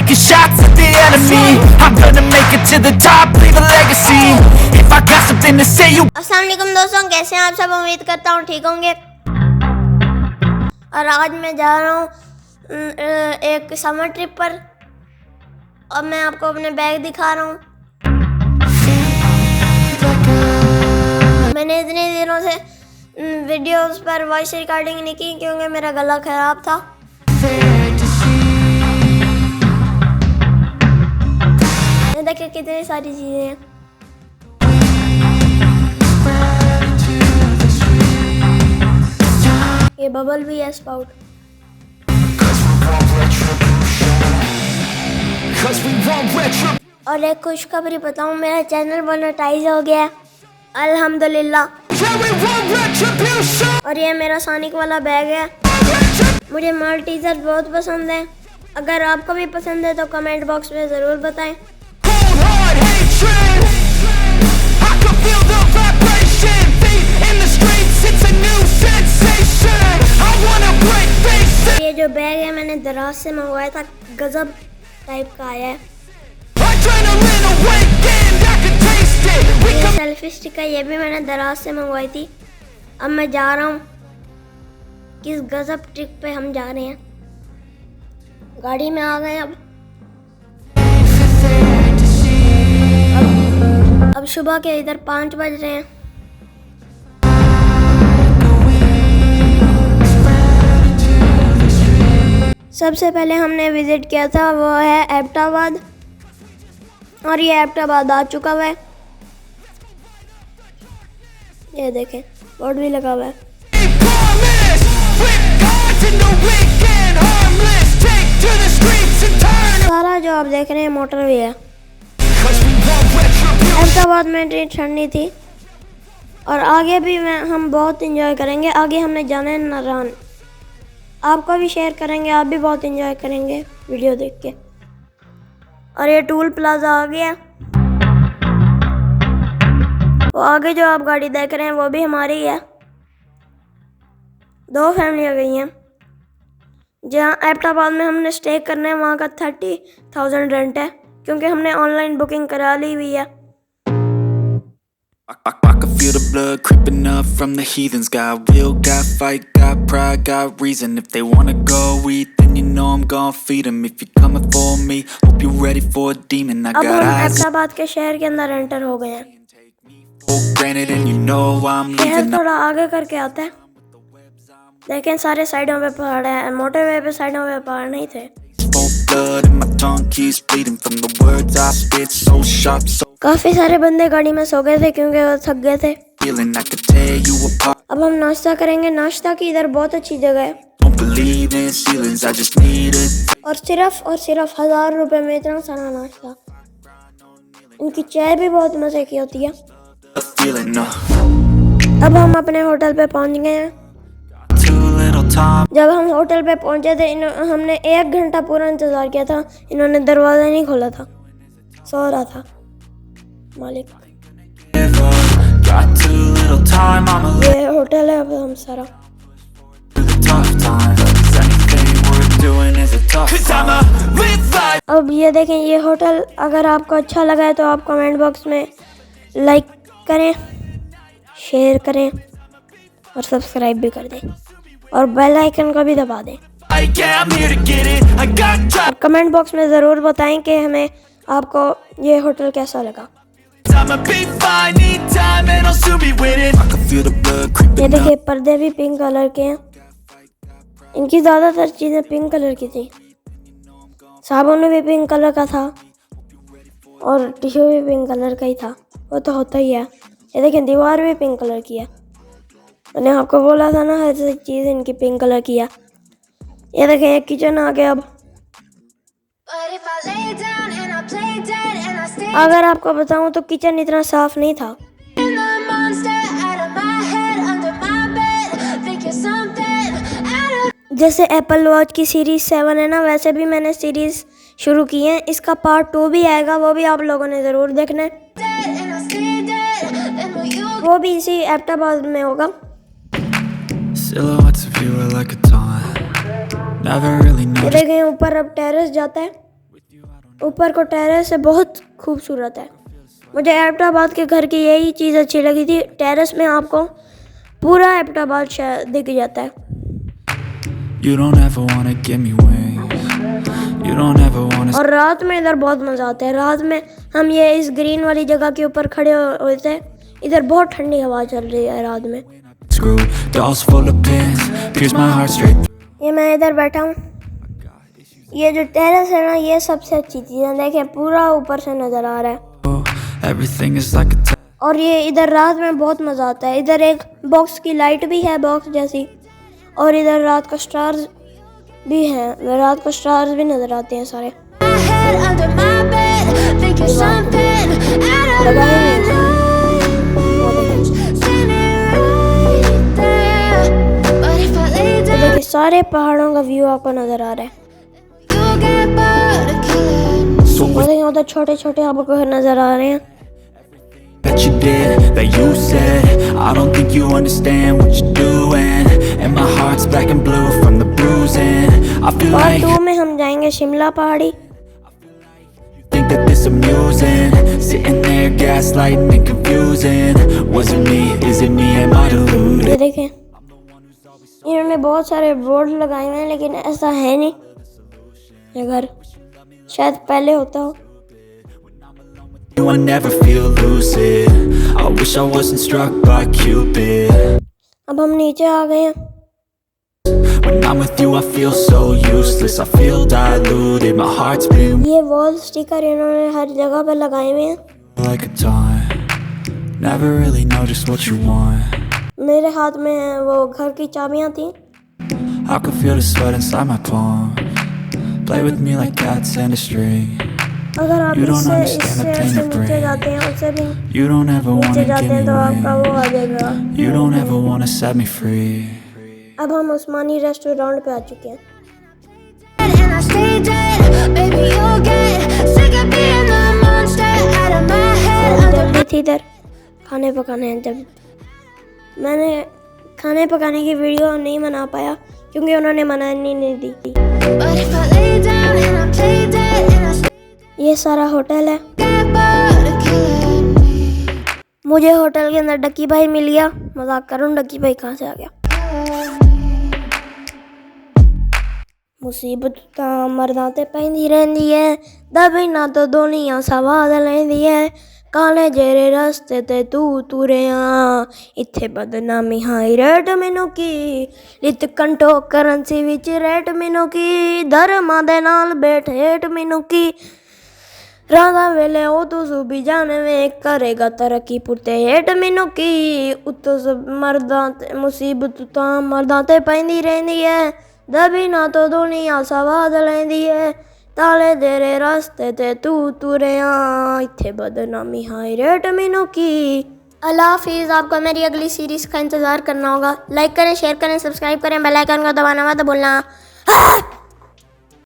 taking shots at the enemy. I'm gonna make it to the top, leave a legacy. If I got something to say, you. अस्सलाम वालेकुम दोस्तों, कैसे हैं आप सब? उम्मीद करता हूँ ठीक होंगे। और आज मैं जा रहा हूँ एक समर ट्रिप पर और मैं आपको अपने बैग दिखा रहा हूँ। मैंने इतने दिनों से वीडियोस पर वॉइस रिकॉर्डिंग नहीं की क्योंकि मेरा गला ख़राब था। देखिए कितनी सारी चीज़ें हैं। ये बबल भी है, स्पाउट। और एक खुशखबरी बताऊं, मेरा चैनल मोनेटाइज हो गया अल्हम्दुलिल्लाह। और ये मेरा सोनिक वाला बैग है। मुझे मल्टीजर बहुत पसंद है। अगर आपको भी पसंद है तो कमेंट बॉक्स में ज़रूर बताएं। ये जो बैग है मैंने दराज से मंगवाया था, गजब टाइप का आया है। ये सेल्फी स्टिक है, ये भी मैंने दराज से मंगवाई थी। अब मैं जा रहा हूँ, किस गजब ट्रिप पे हम जा रहे हैं। गाड़ी में आ गए। अब सुबह के इधर 5 बज रहे हैं। सबसे पहले हमने विजिट किया था वो है एबटाबाद, और ये एबटाबाद आ चुका हुआ है। ये देखें, बोर्ड भी लगा हुआ है। सारा जो आप देख रहे हैं मोटरवे है। एबटाबाद में इतनी ठंडी थी और आगे भी हम बहुत इंजॉय करेंगे। आगे हमने जाना है नारान। आपको भी शेयर करेंगे, आप भी बहुत इंजॉय करेंगे वीडियो देख के। और ये टूल प्लाजा आ गया। वो आगे जो आप गाड़ी देख रहे हैं वो भी हमारी है। 2 फैमिलियाँ गई हैं। जहाँ एबटाबाद में हमने स्टे करना है वहाँ का 30,000 रेंट है, क्योंकि हमने ऑनलाइन बुकिंग करा ली हुई है। I can feel the blood creeping up from the heathens. Got will, got fight, got pride, got reason. If they wanna go eat, then you know I'm gonna feed them. If you're coming for me, hope you're ready for a demon. I अब got हम eyes Abbottabad के शहर के अंदर enter हो गए हैं। for granted, and you know I'm शहर leaving. थोड़ा आगे करके आता है। लेकिन सारे साइडों पे पहाड़ है, मोटरवे पे साइडों पे पहाड़ नहीं थे। Blood and my tongue keeps bleeding from the words I spit. So sharp, so काफी सारे बंदे गाड़ी में सो गए थे क्योंकि वो थक गए थे। feeling I could tear you apart. अब हम नाश्ता करेंगे। नाश्ता की इधर बहुत अच्छी जगह है। Don't believe in ceilings, I just need it. और सिर्फ 1000 रुपए में इतना सारा नाश्ता। इनकी चाय भी बहुत मजे की होती है। A feeling, no. अब हम अपने होटल पे पहुंच गए हैं। Too little time. जब हम होटल पे पहुंचे थे हमने 1 घंटा पूरा इंतजार किया था। इन्होंने दरवाजा नहीं खोला था, सो रहा था मालिक। Give up. Got too little time. I'ma live ये होटल है अब हम सारा। through the tough times. 'Cause anything worth doing is a tough time. अब ये देखें, ये होटल अगर आपको अच्छा लगा है तो आप कमेंट बॉक्स में लाइक करें, शेयर करें और सब्सक्राइब भी कर दें और बेल आइकन को भी दबा दें। I'm here to get it. I got drive. और कमेंट बॉक्स में ज़रूर बताएं कि हमें आपको ये होटल कैसा लगा। I'ma be fine. Need time and I'll soon be winning. I can feel the blood ये creeping up. देखिए, पर्दे भी पिंक कलर के हैं। इनकी ज़्यादातर चीज़ें पिंक कलर की थी। साबुन भी पिंक कलर का था और टिश्यू भी पिंक कलर का ही था। वो तो होता ही है। ये देखिए, दीवार भी पिंक कलर की है। मैंने आपको बोला था ना, हर चीज़ इनकी पिंक कलर की है। ये देखें, एक किचन आ गया। अब अगर आपको बताऊं तो किचन इतना साफ नहीं था। जैसे एप्पल वॉच की सीरीज 7 है ना, वैसे भी मैंने सीरीज शुरू की है। इसका पार्ट 2 भी आएगा, वो भी आप लोगों ने ज़रूर देखना है। वो भी इसी एबटाबाद में होगा। Silhouettes of you are like a taunt. Never really ये noticed देखें, ऊपर अब टेरेस जाता है। with you ऊपर को टेरेस है, बहुत खूबसूरत है। मुझे एबटाबाद के घर की यही चीज़ अच्छी लगी थी, टेरेस में आपको पूरा एबटाबाद शहर दिख जाता है। You don't ever wanna give me wings. You don't ever wanna और रात में इधर बहुत मज़ा आता है। रात में हम ये इस ग्रीन वाली जगह के ऊपर खड़े होते हैं, इधर बहुत ठंडी हवा चल रही है रात में। screw. Dolls full of pins, pierce my heart straight. ये मैं इधर बैठा हूँ, ये जो टेरेस है ना, ये सबसे अच्छी चीज़ है। देखें पूरा ऊपर से नज़र आ रहा है। Everything is like a और ये इधर रात में बहुत मज़ा आता है। इधर एक बॉक्स की लाइट भी है, बॉक्स जैसी, और इधर रात का स्टार्स भी हैं, रात को स्टार्स भी नज़र आते हैं सारे। देखिए सारे पहाड़ों का व्यू आपको नज़र आ रहा है। उधर छोटे छोटे आपको घर नज़र आ रहे हैं। that you did, that you said. I don't think you understand what you're doing, and my heart's black and blue from the bruising. I feel part like 2 में हम जाएंगे शिमला पहाड़ी। think that this amusing, sitting there gaslighting and confusing. Was it me? Is it me? Am I deluded? ये देखें इन्होंने बहुत सारे board लगाए हुए हैं, लेकिन ऐसा है नहीं। ये घर शायद पहले होता हो। You I never feel lucid. I wish I wasn't struck by Cupid. अब हम नीचे आ गए हैं। When I'm with you I feel so useless. I feel diluted. My heart's been ये वॉल स्टिकर इन्होंने हर जगह पे लगाए हुए हैं। like a taunt. Never really know just what you want. मेरे हाथ में वो घर की चाबियां थी। I could feel the sweat inside my palm. Play with me like cats and a string. अगर आप You don't इससे understand the pain ऐसे it नीचे जाते brings. हैं, उससे भी You don't ever नीचे wanna जाते give हैं me तो आपका वो आ wings. जाएगा। You don't ever wanna set me free. अब हम उस्मानी रेस्टोरेंट पे आ चुके हैं। And I stay dead, baby you'll get sick of being the monster out of my head. और जब भी थी इधर खाने पकाने हैं, जब मैंने खाने पकाने की वीडियो नहीं बना पाया क्योंकि उन्होंने मना नहीं दी। But if I lay down and I play dead and I stay ये सारा होटल है। bored of killing me. मुझे होटल के अंदर डक्की भाई मिल गया। मजाक करूं, डक्की भाई कहाँ से आ गया। मुसीबत तां मर्दां ते पैंदी रहिंदी है, दबी ना तो दुनिया सवाद लैंदी है। काले जेरे रस्ते ते तू तुरिया, इत्थे बदनामी हाई रेट मैनू की, लित कंटो करंसी विच रेट मैनू की, धर्मां दे नाल बैठ हेट मैनू की। राधा वेले ओ तू सूबी जाने वे करेगा तरक्की पुरते हेट मैनू की। उत्तो सब मर्दां ते मुसीबत तां मर्दां ते पैंदी रहिंदी है, दबी ना तो दुनिया सवाद लैंदी है। ताले तेरे रास्ते ते तू तुरिया, इत्थे बदनामी हाई रेट मैनू की। अल्लाह हाफिज़। आपको मेरी अगली सीरीज़ का इंतज़ार करना होगा। लाइक करें, शेयर करें, सब्सक्राइब करें, बेल आइकन का दबाना मत भूलना।